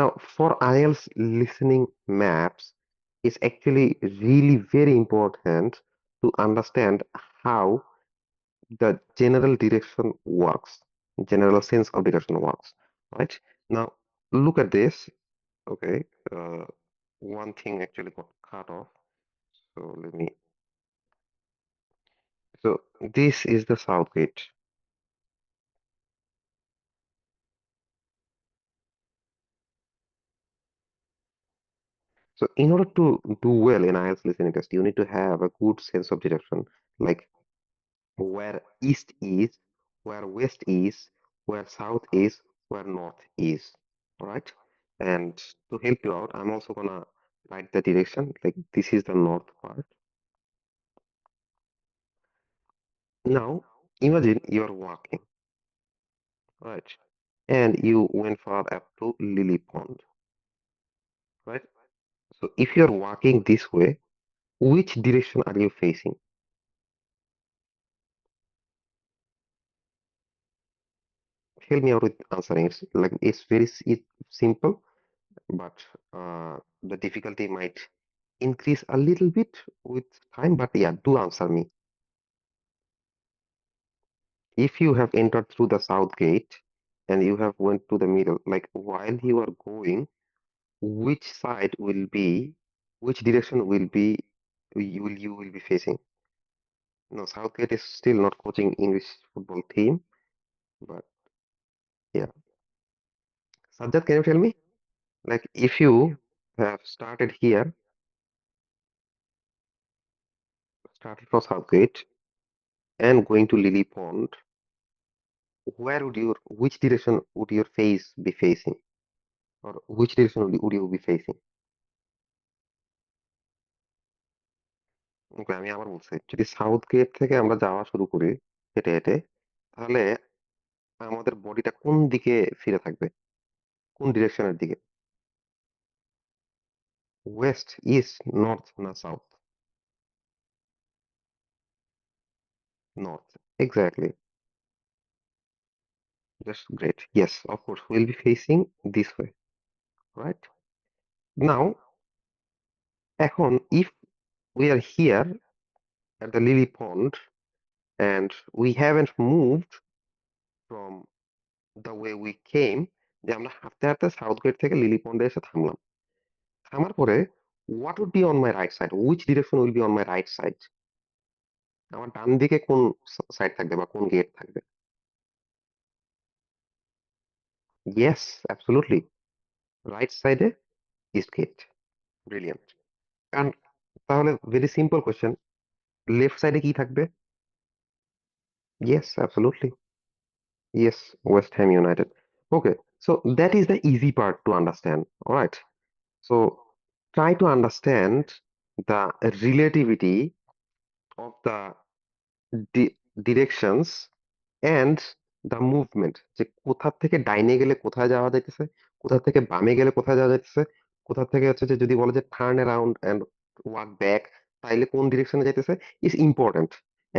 Now, for IELTS listening maps, it's actually really very important to understand how the general direction works, general sense of direction works, right? Now, look at this. Okay, uh, one thing actually got cut off. So let me. So this is the south gate. So in order to do well in IELTS listening test, you need to have a good sense of direction, like where east is, where west is, where south is, where north is. All right. And to help you out, I'm also gonna write the direction. Like this is the north part. Now imagine you're walking, right? And you went far up to Lily Pond, right? So if you're walking this way, which direction are you facing? Help me out with answering. It's like it's simple, but the difficulty might increase a little bit with time. But yeah, do answer me. If you have entered through the south gate and you have went to the middle, like while you are going, which side will be, which direction will be, you will be facing? No, Southgate is still not coaching English football team, but yeah. Sajjad, can you tell me? Like if you have started from Southgate and going to Lily Pond, which direction would your face be facing? Or which direction would you be facing? Okay, আমি আবার বলছি যদি south gate থেকে আমরা যাওয়া শুরু করি হেঁটে হেঁটে তাহলে আমাদের বডিটা কোন দিকে ফিরে থাকবে কোন ডিরেকশনের দিকে ওয়েস্ট ইস্ট নর্থ না south north exactly that's great yes of course we'll be facing this way right now এখন if we are here at the lily pond and we haven't moved from the way we came যে আমরা হাঁটতে হাঁটতে south gate থেকে lily পন্ডে এসে থামলাম থামার পরে what would be on my right side which direction will be on my right side আমার ডান দিকে কোন সাইড থাকবে বা কোন গেট থাকবে yes absolutely রাইট সাইডে ইস্ট গেট ব্রিলিয়ান্ট কারণ তাহলে ভেরি সিম্পল কোশ্চেন লেফট সাইডে কি থাকবে yes absolutely yes west ham united okay so that is the easy part to understand all right so try to understand the relativity of the directions and the movement যে কোথা থেকে ডাইনে গেলে কোথায় যাওয়া যাইতেছে কোথা থেকে বামে গেলে কোথায় যাওয়া যাইতেছে কোথা থেকে হচ্ছে যে যদি বলে যে turn around and walk back তাইলে কোন ডিরেকশনে যাইতেছে is important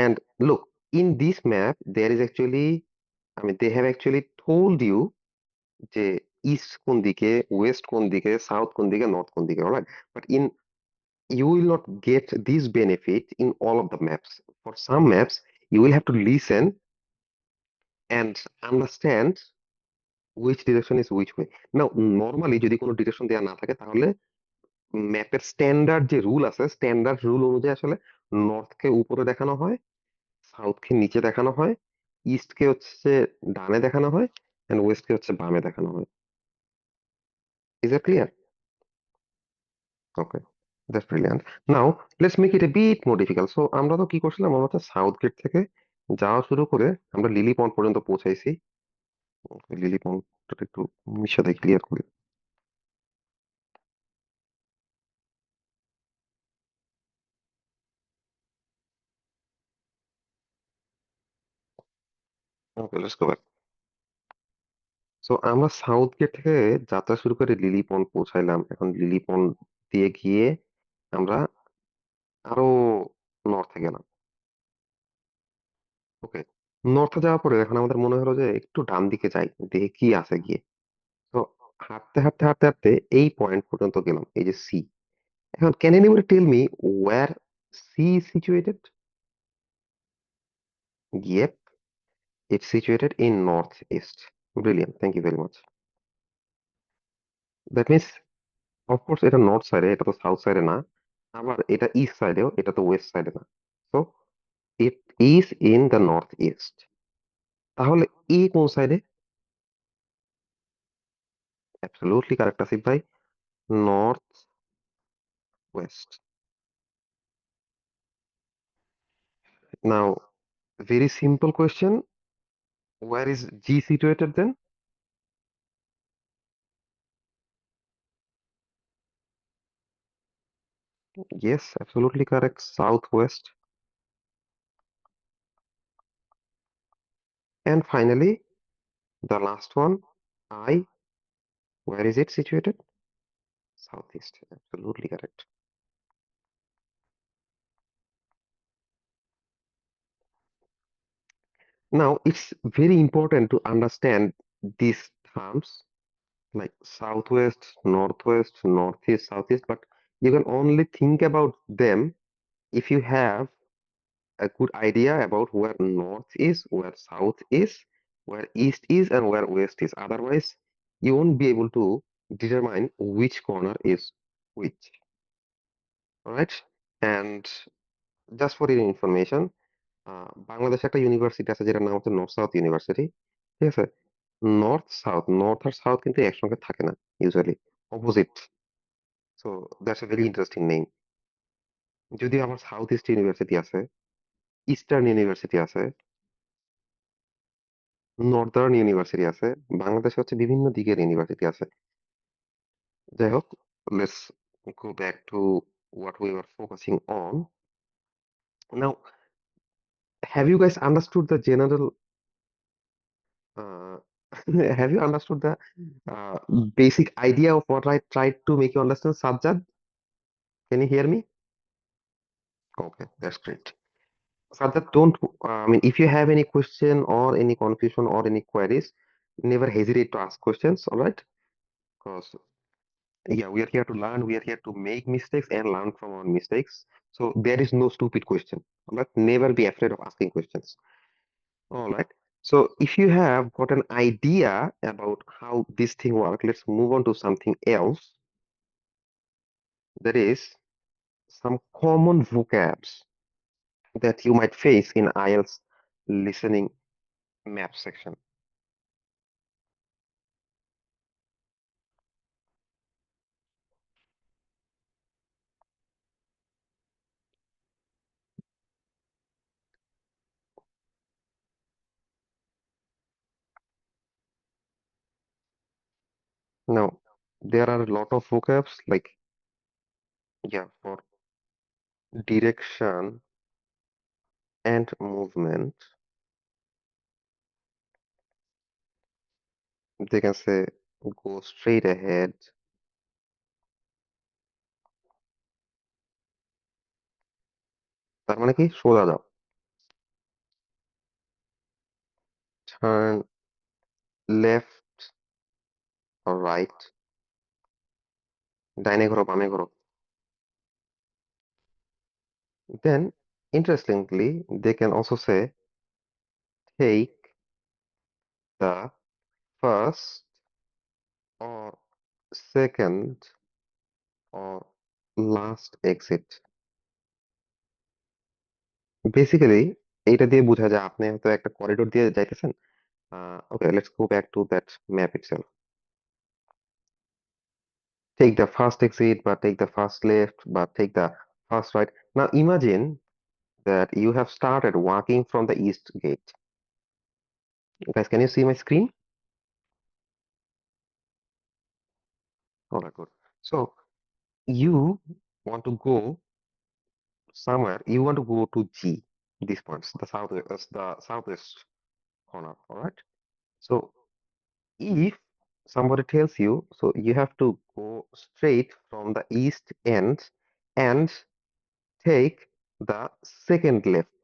and look in this map there is actually they have actually told you যে ইস্ট কোন দিকে ওয়েস্ট কোন দিকে সাউথ কোন দিকে নর্থ কোন দিকে alright but in you will not get this benefit in all of the maps. For some maps, you will have to listen and understand which direction is which way. Now, normally যদি কোনো direction দেওয়া না থাকে তাহলে ম্যাপের standard যে rule আছে standard rule অনুযায়ী আসলে নর্থকে উপরে দেখানো হয় সাউথকে নিচে দেখানো হয় ইস্টকে হচ্ছে ডানে দেখানো হয় এন্ড ওয়েস্টকে হচ্ছে বামে দেখানো হয় is it clear okay that's brilliant now let's make it a bit more difficult so আমরা তো কি করছিলাম আমরা হচ্ছে সাউথ গেট থেকে যাওয়া শুরু করে আমরা লিলি পন্ড পর্যন্ত পৌঁছাইছি লিলি পন্ডটা একটু সাথে ক্লিয়ার করি ওকে লেটস গো ব্যাক সো আমরা সাউথ গেট থেকে যাত্রা শুরু করে লিলি পন্ড পৌঁছাইলাম এখন লিলি পন্ড দিয়ে গিয়ে আমরা আরো নর্থে গেলাম ওকে নর্থে যাওয়ার পরে এখন আমাদের মনে হলো যে একটু ডান দিকে যাই দেখি কি আছে গিয়ে হাঁটতে হাঁটতে হাঁটতে হাঁটতে এই পয়েন্ট পর্যন্ত গেলাম, এই যে সি। এখন can anybody tell me where C is situated? Yep, it's situated in northeast. Brilliant. Thank you very much. That means, of course, এটা নর্থ সাইডে, এটা তো সাউথ সাইডে না। আবার এটা ইস্ট সাইডেও, এটা তো ওয়েস্ট সাইডে না। So it is in the north east. তাহলে ই কোন সাইডে? অ্যাবসলিউটলি কারেক্ট আসিফ ভাই, north West. Now, very simple question. Where is G situated then? Yes, absolutely correct. Southwest. And finally, the last one, I. Where is it situated? Southeast. Absolutely correct. Now, it's very important to understand these terms like southwest, northwest, northeast, southeast, but you can only think about them if you have a good idea about where north is, where south is, where east is, and where west is. Otherwise, you won't be able to determine which corner is which. All right. And just for your information, বাংলাদেশে একটা university আছে যেটার নাম হচ্ছে north south university. ঠিক আছে? North আর south কিন্তু একসঙ্গে থাকে না, usually opposite. So that's a very interesting name. যদিও আমার সাউথ ইস্ট ইউনিভার্সিটি আছে, ইস্টার্ন ইউনিভার্সিটি আছে, নর্দার্ন ইউনিভার্সিটি আছে, বাংলাদেশে হচ্ছে বিভিন্ন দিকের ইউনিভার্সিটি আছে। যাই হোক, let's go back two what we were focusing on. Now, have you guys understood the general uh, have you understood the uh, basic idea of what I tried to make you understand, Sajjad? Can you hear me? Okay, that's great. Sajjad, don't, I mean, if you have any question or any confusion or any queries, never hesitate to ask questions, all right? Because, yeah, we are here to learn, we are here to make mistakes and learn from our mistakes. So there is no stupid question, all right? Never be afraid of asking questions. All right. So if you have got an idea about how this thing works, let's move on to something else. There is some common vocabs that you might face in IELTS listening map section. Now, there are a lot of vocabs like, yeah, for direction and movement. They can say go straight ahead, তার মানে কি সোজা যাও, turn left or right, ডাইনে ঘোরো বামে ঘোরো। Then, interestingly, they can also say take the first or second or last exit. Basically এইটা দিয়ে বোঝা যায় আপনি হয়তো একটা করিডোর দিয়ে যাইতেছেন। Okay, let's go back to that map itself. Take the first exit, but take the first left, but take the first right. Now imagine that you have started walking from the east gate. Guys, can you see my screen? All right, good. So you want to go somewhere, you want to go to G, these points, the southwest corner, all right? So if somebody tells you, so you have to go straight from the east end and take the second left.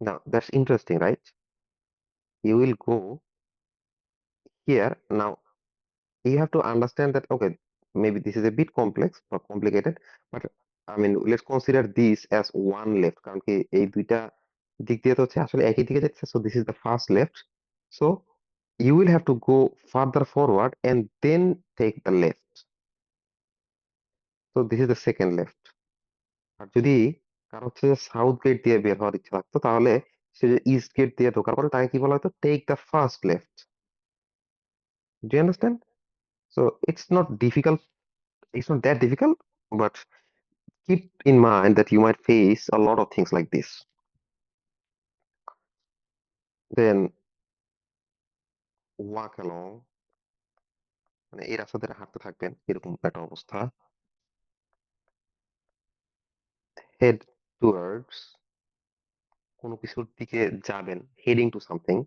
Now that's interesting, right? You will go Here now you have to understand that okay, maybe this is a bit complex or complicated, but I mean let's consider this as one left কারণ কি এই দুইটা দিক দিয়ে তো হচ্ছে আসলে একই দিকে যাচ্ছে, so this is the first left, so you will have to go further forward and then take the left, so this is the second left. আর যদি কারো হচ্ছে যে সাউথ গেট দিয়ে বের হওয়ার ইচ্ছা থাকতো তাহলে সে যে ইস্ট গেট দিয়ে ঢোকার পরে তাকে কি বলা হতো, take the first left. Do you understand? So it's not that difficult, but keep in mind that you might face a lot of things like this. Then walk along, মানে এই রাস্তা ধরে হাঁটতে থাকবেন এরকম একটা অবস্থা। হেড টুয়ার্ডস, কোনো কিছুর দিকে যাবেন, heading to something.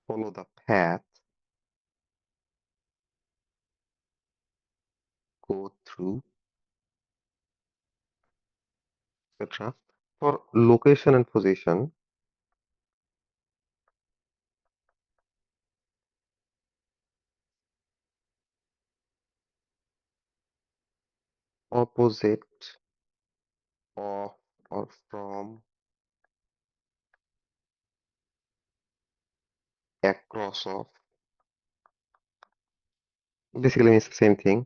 Follow the path, go through, etc. For location and position, opposite of or from, across of, basically means the same thing.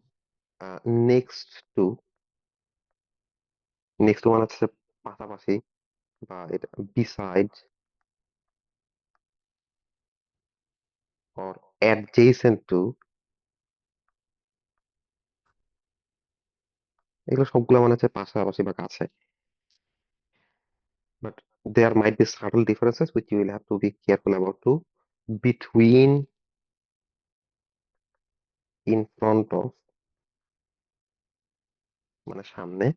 Next to, next to মানে হচ্ছে পাশাপাশি বা এটা beside or adjacent to, এগুলো সবগুলো মানে হচ্ছে পাশাপাশি বা কাছে, but there might be subtle differences which you will have to be careful about too. Between, in front of মানে সামনে,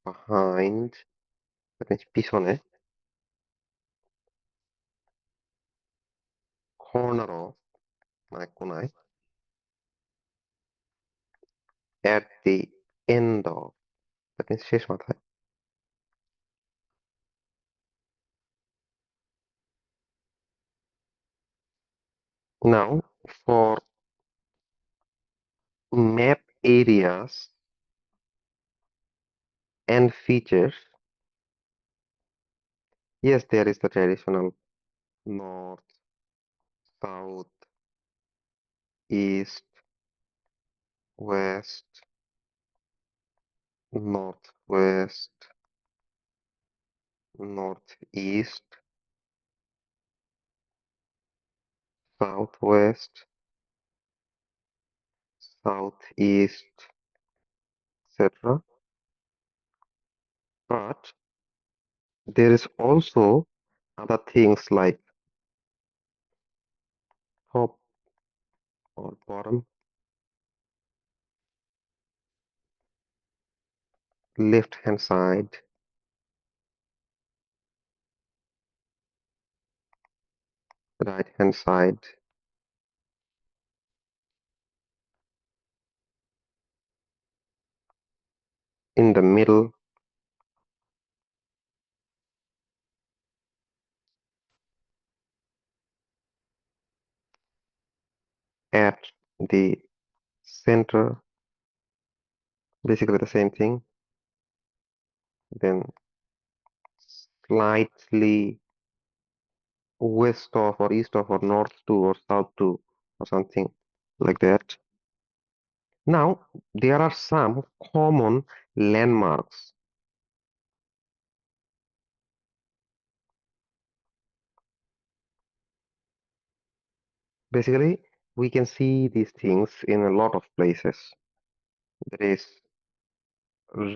behind that means পিছনে, corner of মানে কোনায়, at the end of that means শেষ মাথায়। Now for map areas and features, yes, there is the traditional north, south, east, west, northwest, northeast, southwest, southeast, etc. But there is also other things like top or bottom, left hand side, right hand side, in the middle, at the center, basically the same thing. Then slightly west of or east of or north to or south to or something like that. Now, there are some common landmarks. Basically, we can see these things in a lot of places. There is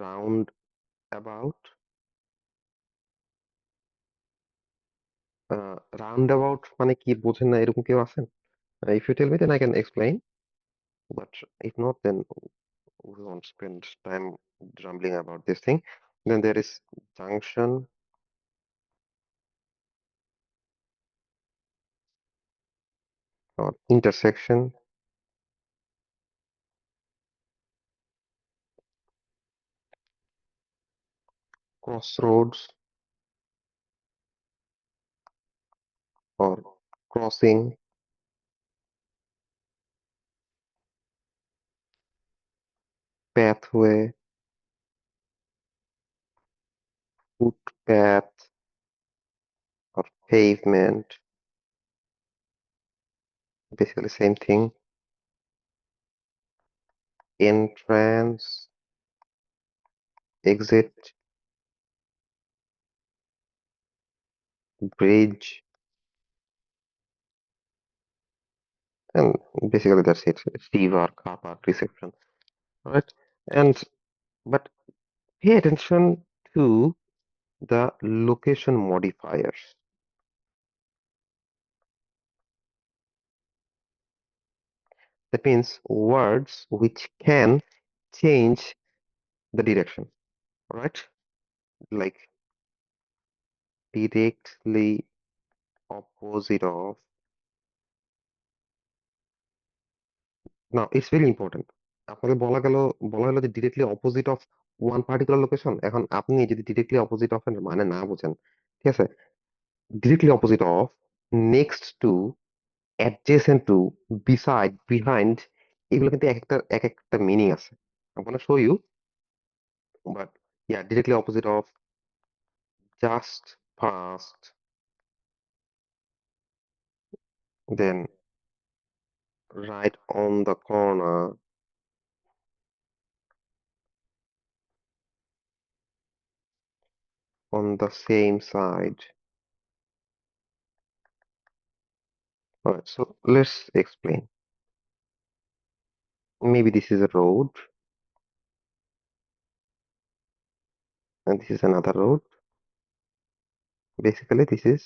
roundabout. Roundabout মানে কি বোঝেন না এরকম কেউ আছেন? If you tell me, then I can explain. But if not, then we won't spend time rambling about this thing. Then there is junction or intersection. crossroads, or crossing, pathway, footpath, or pavement. Basically, same thing. Entrance, exit, bridge, and basically that's it. River, car park, reception. Right? And but pay attention to the location modifiers. That means words which can change the direction. Right? Like directly opposite of. Now it's very important. আপনাকে বলা হলো যে directly opposite of one particular location. এখন আপনি যদি directly opposite of এর মানে না বুঝেন, ঠিক আছে, directly opposite of, next to, adjacent to, beside, behind, এগুলো কিন্তু এক একটা মিনিং আছে। I'm gonna show you, but yeah, directly opposite of, just past, then right on the corner, on the same side. All right, so let's explain. Maybe this is a road, and this is another road. Basically, this is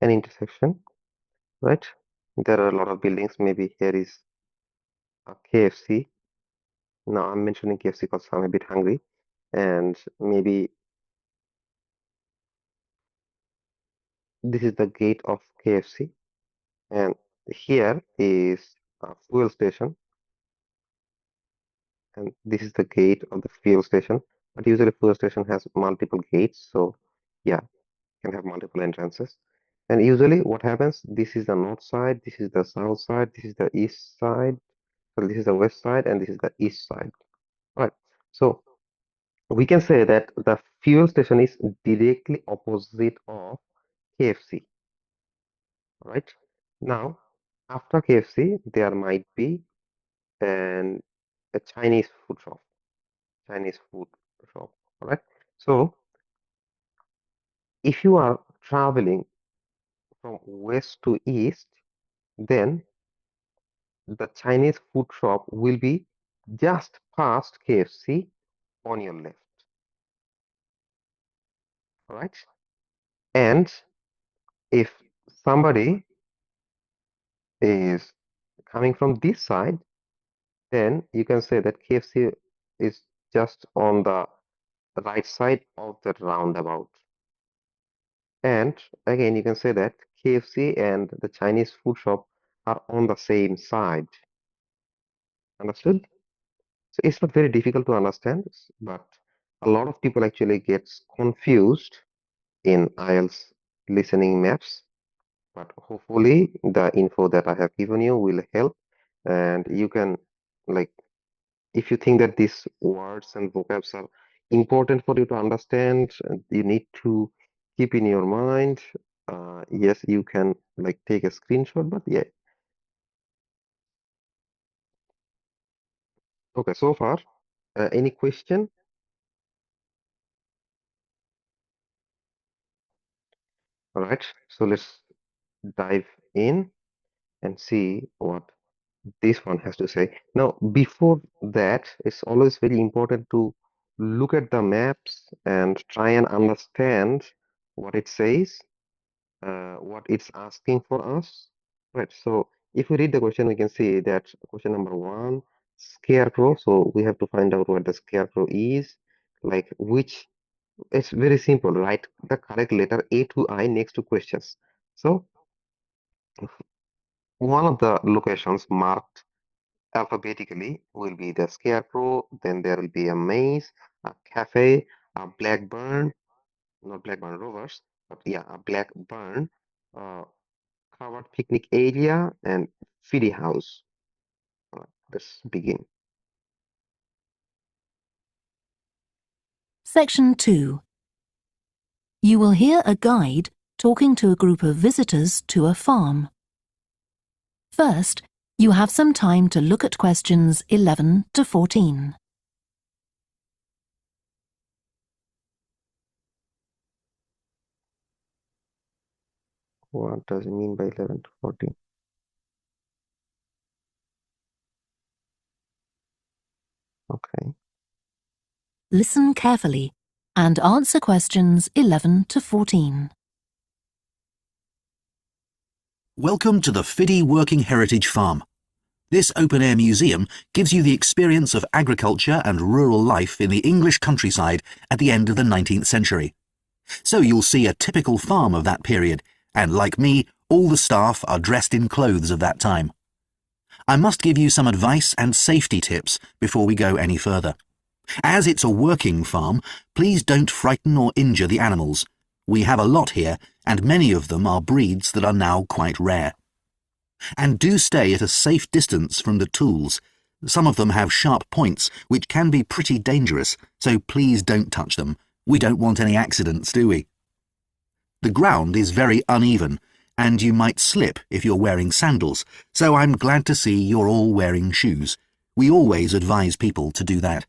an intersection, right? There are a lot of buildings. Maybe here is a KFC. Now I'm mentioning KFC because I'm a bit hungry, and maybe this is the gate of KFC, and here is a fuel station, and this is the gate of the fuel station. But usually fuel station has multiple gates, so yeah, can have multiple entrances. And usually what happens, this is the north side, this is the south side, this is the east side, so this is the west side, and this is the east side. Right. So we can say that the fuel station is directly opposite of KFC. Right. Now, after KFC, there might be an a Chinese food shop. Chinese food shop. All right. So if you are traveling from west to east, then the Chinese food shop will be just past KFC on your left. All right. And if somebody is coming from this side, then you can say that KFC is just on the right side of the roundabout. And again, you can say that KFC and the Chinese food shop are on the same side. Understood? So it's not very difficult to understand, but a lot of people actually gets confused in IELTS listening maps. But hopefully the info that I have given you will help, and you can, like, if you think that these words and vocabs are important for you to understand, you need to keep in your mind. Yes, you can like take a screenshot, but yeah. Okay, so far, any question? All right, so let's dive in and see what this one has to say. Now, before that, it's always very important to look at the maps and try and understand what it says, what it's asking for us. Right. So if we read the question, we can see that question number one, scarecrow. So we have to find out what the scarecrow is, like which. It's very simple. Write the correct letter A to I next to questions. So one of the locations marked alphabetically will be the scarecrow, then there will be a maze, a cafe, A black barn, not black barn rovers, but yeah, a black barn, uh, covered picnic area, and feeding house. Let's begin. Section 2. You will hear a guide talking to a group of visitors to a farm. First, you have some time to look at questions 11 to 14. What does it mean by 11 to 14? Okay. Listen carefully and answer questions 11 to 14. Welcome to the Fiddy Working Heritage Farm. This open-air museum gives you the experience of agriculture and rural life in the English countryside at the end of the 19th century. So you'll see a typical farm of that period, and like me, all the staff are dressed in clothes of that time. I must give you some advice and safety tips before we go any further. As it's a working farm, please don't frighten or injure the animals. We have a lot here, and many of them are breeds that are now quite rare. And do stay at a safe distance from the tools. Some of them have sharp points, which can be pretty dangerous, so please don't touch them. We don't want any accidents, do we? The ground is very uneven, and you might slip if you're wearing sandals, so I'm glad to see you're all wearing shoes. We always advise people to do that.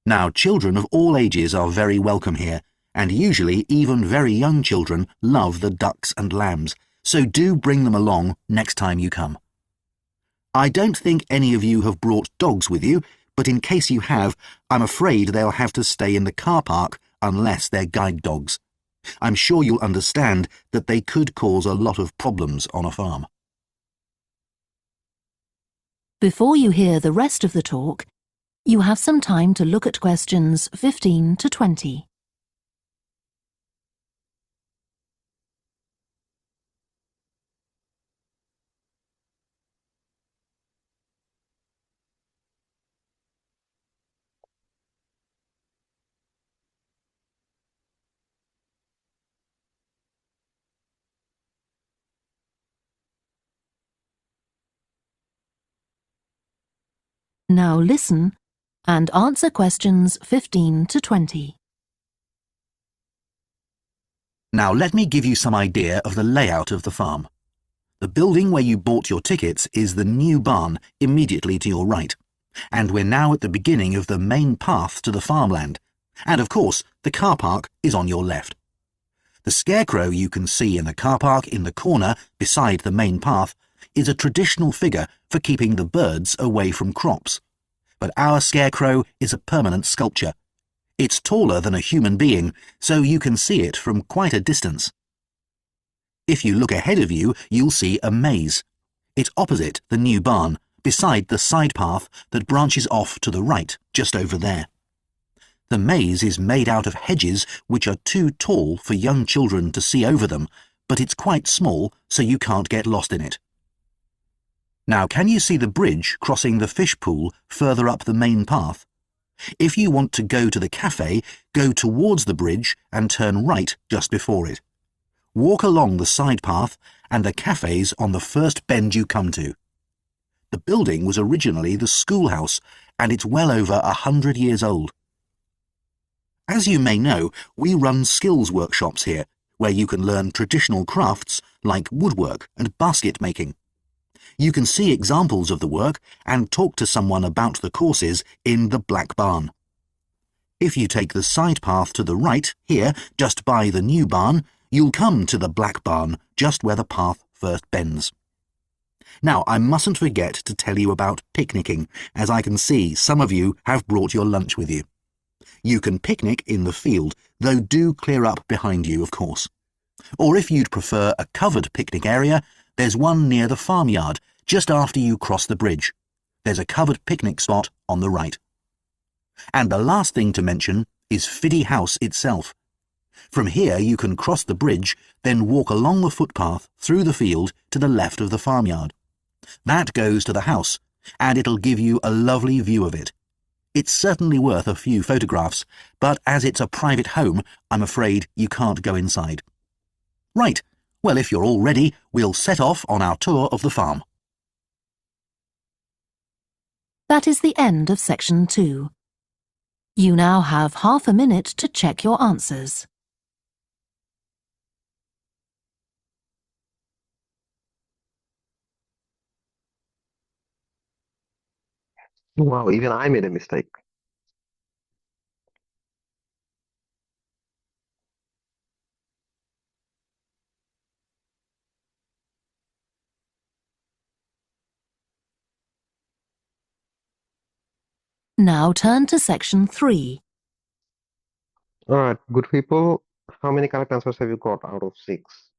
Now, children of all ages are very welcome here, and usually even very young children love the ducks and lambs, so do bring them along next time you come. I don't think any of you have brought dogs with you, but in case you have, I'm afraid they'll have to stay in the car park unless they're guide dogs. I'm sure you'll understand that they could cause a lot of problems on a farm. Before you hear the rest of the talk, you have some time to look at questions 15 to 20. Now listen and answer questions 15 to 20. Now let me give you some idea of the layout of the farm. The building where you bought your tickets is the new barn immediately to your right, and we're now at the beginning of the main path to the farmland, and of course the car park is on your left. The scarecrow you can see in the car park in the corner beside the main path is a traditional figure for keeping the birds away from crops. But our scarecrow is a permanent sculpture. It's taller than a human being, so you can see it from quite a distance. If you look ahead of you, you'll see a maze. It's opposite the new barn, beside the side path that branches off to the right, just over there. The maze is made out of hedges which are too tall for young children to see over them, but it's quite small, so you can't get lost in it. Now, can you see the bridge crossing the fish pool further up the main path? If you want to go to the cafe, go towards the bridge and turn right just before it. Walk along the side path and the cafe's on the first bend you come to. The building was originally the schoolhouse, and it's well over 100 years old. As you may know, we run skills workshops here, where you can learn traditional crafts like woodwork and basket making. You can see examples of the work and talk to someone about the courses in the Black Barn. If you take the side path to the right, here, just by the new barn, you'll come to the Black Barn, just where the path first bends. Now, I mustn't forget to tell you about picnicking, as I can see some of you have brought your lunch with you. You can picnic in the field, though do clear up behind you, of course. Or if you'd prefer a covered picnic area, there's one near the farmyard, just after you cross the bridge. There's a covered picnic spot on the right. And the last thing to mention is Fiddy House itself. From here you can cross the bridge, then walk along the footpath through the field to the left of the farmyard. That goes to the house, and it'll give you a lovely view of it. It's certainly worth a few photographs, but as it's a private home, I'm afraid you can't go inside. Right, well, if you're all ready, we'll set off on our tour of the farm. That is the end of section 2. You now have half a minute to check your answers. Wow, even I made a mistake. Now turn to section 3. All right, good people. How many correct answers have you got out of 6?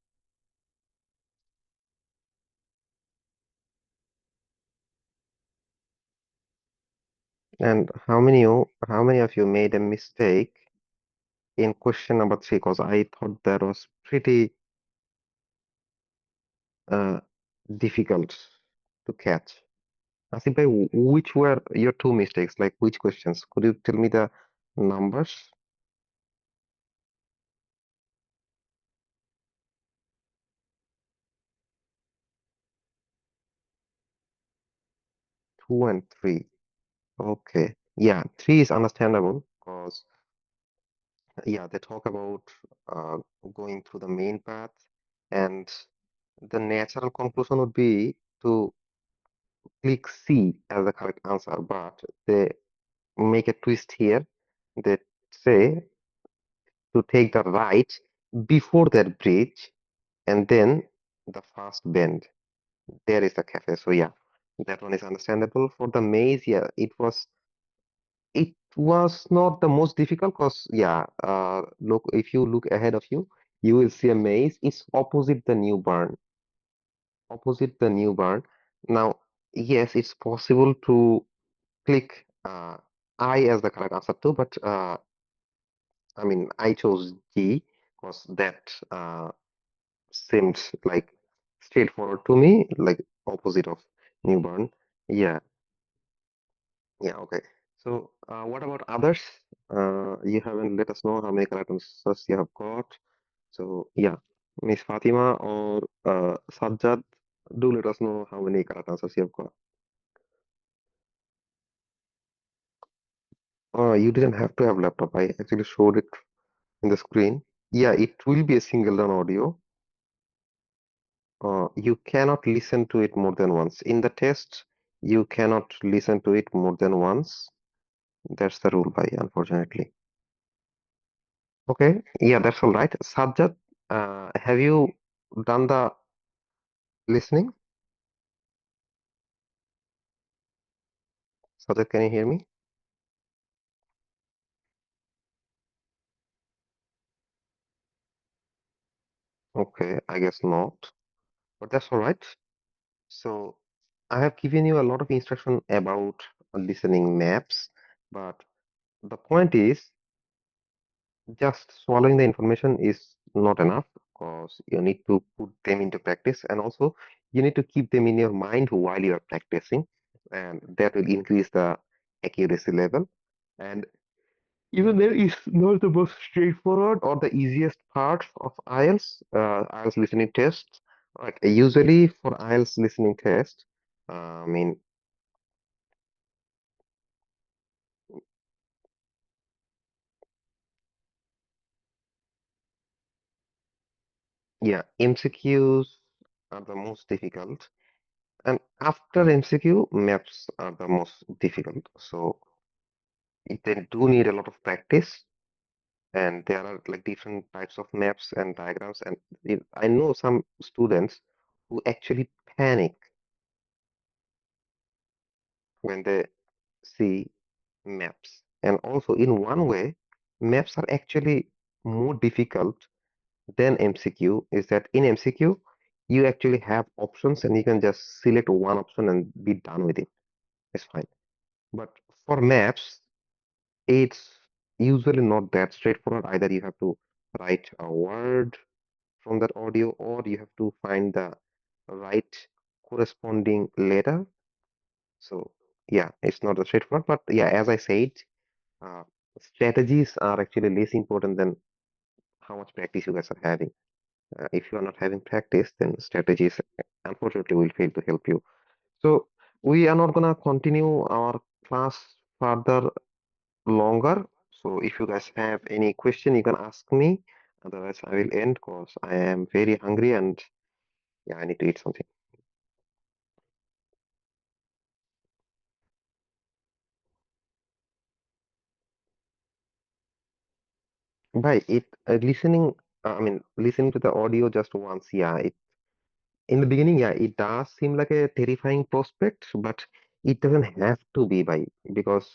And how many of you made a mistake in question number 3? Because I thought that was pretty uh, difficult to catch. Asif bhai, which were your 2 mistakes? Like which questions? Could you tell me the numbers? 2 and 3. Okay. Yeah, 3 is understandable because yeah, they talk about uh, going through the main path, and the natural conclusion would be to click C as the correct answer, but they make a twist here. They say to take the right before that bridge and then the first bend. There is the cafe. So yeah, that one is understandable. For the maze, yeah, it was not the most difficult because yeah, look, if you look ahead of you, you will see a maze. It's opposite the new barn. Opposite the new barn. Now, yes, it's possible to click I as the correct answer too, but I mean, I chose G because that seemed like straightforward to me, like opposite of newborn. Yeah, yeah, okay. So, what about others? You haven't let us know how many correct answers you have got. So, yeah, Miss Fatima or Sajjad, do let us know how many correct answers you have got. You didn't have to have laptop. I actually showed it in the screen. Yeah, it will be a single down audio. You cannot listen to it more than once. In the test, you cannot listen to it more than once. That's the rule, bhai, unfortunately. Okay, yeah, that's all right. Sajjad, have you done the listening? Sajjad, can you hear me? Okay, I guess not, but that's all right. So, I have given you a lot of instruction about listening maps, but the point is, just swallowing the information is not enough because you need to put them into practice, and also you need to keep them in your mind while you are practicing, and that will increase the accuracy level. And even though it's not the most straightforward or the easiest part of IELTS, IELTS listening tests, right? Usually for IELTS listening test, I mean, yeah, MCQs are the most difficult. And after MCQ, maps are the most difficult. So they do need a lot of practice, and there are like different types of maps and diagrams. And I know some students who actually panic when they see maps. And also, in one way, maps are actually more difficult than MCQ. Is that in MCQ, you actually have options and you can just select one option and be done with it. It's fine. But for maps, it's usually not that straightforward. Either you have to write a word from that audio or you have to find the right corresponding letter. So yeah, it's not the straightforward, but yeah, as I said, uh, strategies are actually less important than how much practice you guys are having. If you are not having practice, then strategies unfortunately will fail to help you. So we are not gonna continue our class further longer. So if you guys have any question, you can ask me. Otherwise, I will end because I am very hungry and yeah, I need to eat something. By it, listening, listening to the audio just once, yeah, in the beginning, yeah, it does seem like a terrifying prospect, but it doesn't have to be by because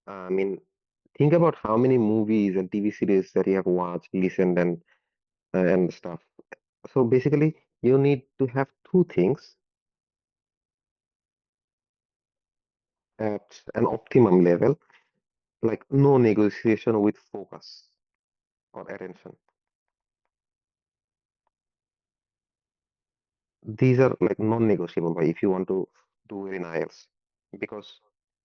I mean, think about how many movies and TV series that you have watched, listened, and stuff. So basically, you need to have two things at an optimum level, like no negotiation with focus or attention. These are like non-negotiable by if you want to do well in IELTS because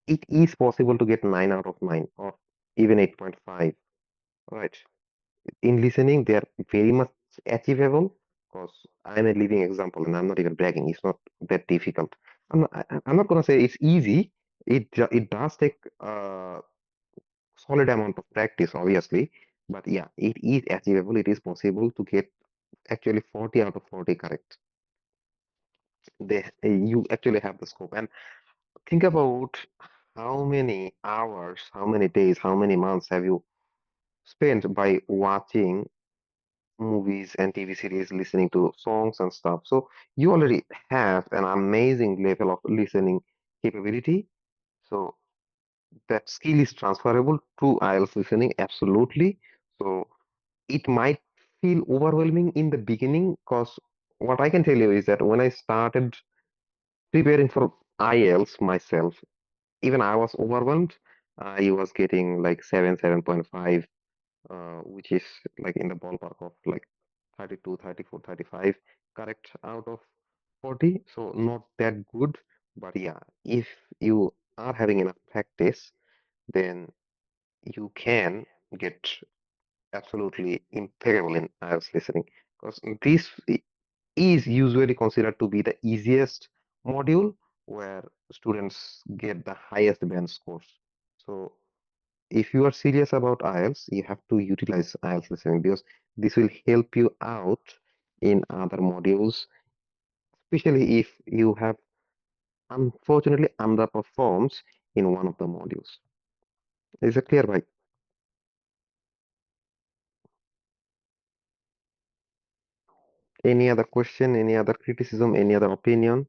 it is possible to get 9 out of 9 or even 8.5, right? In listening, they are very much achievable because I'm a living example and I'm not even bragging. It's not that difficult. I'm not gonna say it's easy. It does take solid amount of practice, obviously, but yeah, it is achievable. It is possible to get actually 40 out of 40 correct. You actually have the scope. And think about how many hours, how many days, how many months have you spent by watching movies and TV series, listening to songs and stuff. So you already have an amazing level of listening capability. So that skill is transferable to IELTS listening, absolutely. So it might feel overwhelming in the beginning because what I can tell you is that when I started preparing for IELTS myself, even I was overwhelmed. I was getting like 7.5, which is like in the ballpark of like 32, 34, 35 correct out of 40. So not that good. But yeah, if you are having enough practice, then you can get absolutely impeccable in IELTS listening. Because is usually considered to be the easiest module where students get the highest band scores. So if you are serious about IELTS, you have to utilize IELTS listening because this will help you out in other modules, especially if you have unfortunately underperformed in one of the modules. Is it clear, right? Any other question, any other criticism, any other opinion?